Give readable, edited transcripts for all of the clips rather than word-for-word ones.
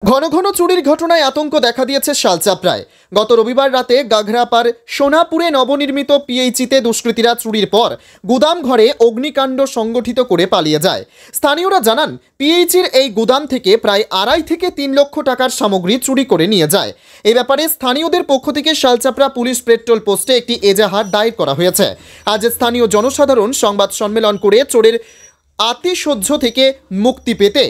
ঘন ঘন চুরির ঘটনায় আতঙ্ক দেখা দিয়েছে শালচাপড়ায়। গত রবিবার রাতে গাঘরাপার সোনাপুরে নবনির্মিত পিএইচিতে দুষ্কৃতীরা চুরির পর গুদাম ঘরে অগ্নিকাণ্ড সংগঠিত করে পালিয়ে যায়। স্থানীয়রা জানান, পিএইচির এই গুদাম থেকে প্রায় 2.5 থেকে 3 লক্ষ টাকার সামগ্রী চুরি করে নিয়ে যায়। এই ব্যাপারে স্থানীয়দের পক্ষ থেকে শালচাপড়া পুলিশ পেট্রোল পোস্টে একটি এজাহার দায়ের করা হয়েছে। আজ স্থানীয় জনসাধারণ সংবাদ সম্মেলন করে চোরের আতিশয্য থেকে মুক্তি পেতে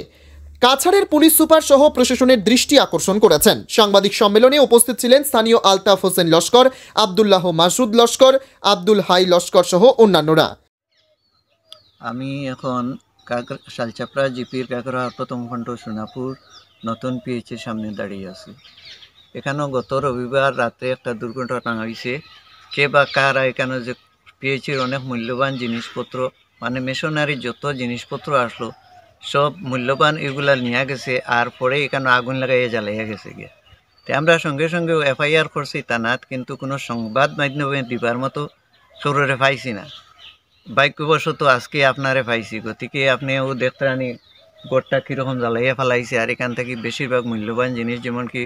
কাছাড়ের পুলিশ সুপার সহ প্রশাসনের দৃষ্টি আকর্ষণ করেছেন। সাংবাদিক সম্মেলনে উপস্থিত ছিলেন স্থানীয় আলতাফ হোসেন লস্কর, আব্দুল্লাহ মাসুদ লস্কর, আব্দুল হাই লস্কর সহ অন্যান্যরা। আমি এখন শালচাপড়া জিপির কাকরা প্রথম খণ্ড সোনাপুর নতুন পিএইচির সামনে দাঁড়িয়ে আছি। এখানেও গত রবিবার রাতে একটা দুর্ঘটনা হয়েছে। কে বা কারা এখানে যে পিএইচির অনেক মূল্যবান জিনিসপত্র, মানে মেশনারির যত জিনিসপত্র আসলো সব মূল্যবান এগুলা নিয়ে গেছে, আর পরে এখানে আগুন লাগাইয়ে জ্বালাইয়া গেছে গিয়ে। তো আমরা সঙ্গে সঙ্গে এফআইআর করছি থানাত, কিন্তু কোনো সংবাদ মাধ্যমে দিবার মতো চোরেরে পাইছি না। ভাগ্যবশত আজকে আপনারে পাইছি, গতিকে আপনিও দেখতে রানি গোটটা কীরকম জ্বালাইয়া ফেলাইছে। আর এখান থেকে বেশিরভাগ মূল্যবান জিনিস, যেমন কি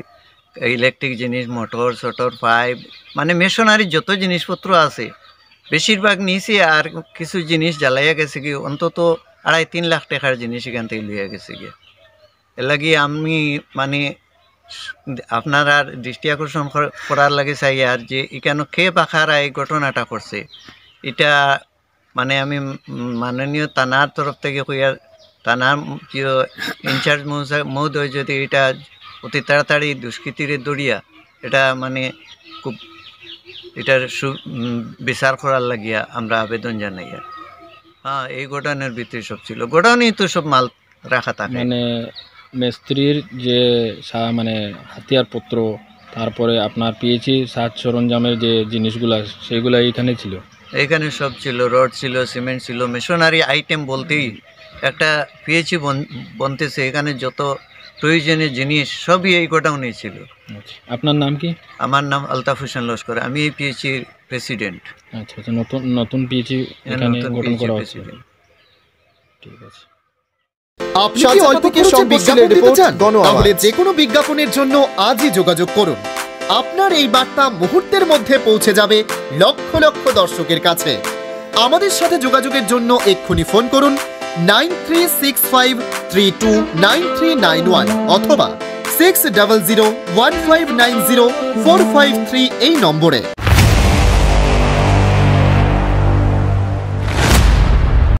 ইলেকট্রিক জিনিস, মোটর সটর পাইপ, মানে মেশনারির যত জিনিসপত্র আছে বেশিরভাগ নিয়েছি। আর কিছু জিনিস জ্বালাইয়া গেছে কি অন্তত 2.5-3 লাখ টাকার জিনিস এখান থেকে লিয়ে গেছে গিয়ে। এর লাগে আমি মানে আপনার আর দৃষ্টি আকর্ষণ করার লাগে চাই আর যে এখানে কে পাখারা এই ঘটনাটা করছে, এটা মানে আমি মাননীয় থানার তরফ থেকে কইয়ার, থানার ইনচার্জ মহোদয় যদি এটা অতি তাড়াতাড়ি দুষ্কৃতীরে দৌড়িয়া এটা মানে খুব এটার বিচার করার লাগিয়া আমরা আবেদন জানাই। হ্যাঁ, এই গোডাউনের ভিতরে সব ছিল, গোডাউনেই তো সব মাল রাখা থাকে। মানে মিস্ত্রির যে মানে হাতিয়ারপত্র, তারপরে আপনার পিএইচি সাজ সরঞ্জামের যে জিনিসগুলো সেইগুলো এইখানে ছিল। এইখানে সব ছিল, রড ছিল, সিমেন্ট ছিল, মেশনারি আইটেম বলতেই একটা পিএইচি বনতেছে, এখানে যত প্রয়োজনীয় জিনিস সবই এই গোডাউনেই ছিল। আপনার নাম কি? আমার নাম আলতাফ হোসেন লস্কর, আমি এই পিএইচির প্রেসিডেন্ট। আচ্ছা আচ্ছা, নতুন পিএইচি এখানে গঠন করা হয়েছে। ঠিক আছে। আপনি কি অল্প খরচে বিজ্ঞাপন দিতে চান? তাহলে যে কোনো বিজ্ঞাপনের জন্য আজই যোগাযোগ করুন। আপনার এই বার্তা মুহূর্তের মধ্যে পৌঁছে যাবে লক্ষ লক্ষ দর্শকের কাছে। আমাদের সাথে যোগাযোগের জন্য এক্ষুনি ফোন করুন 9365329391 অথবা 6001590453 এই নম্বরে।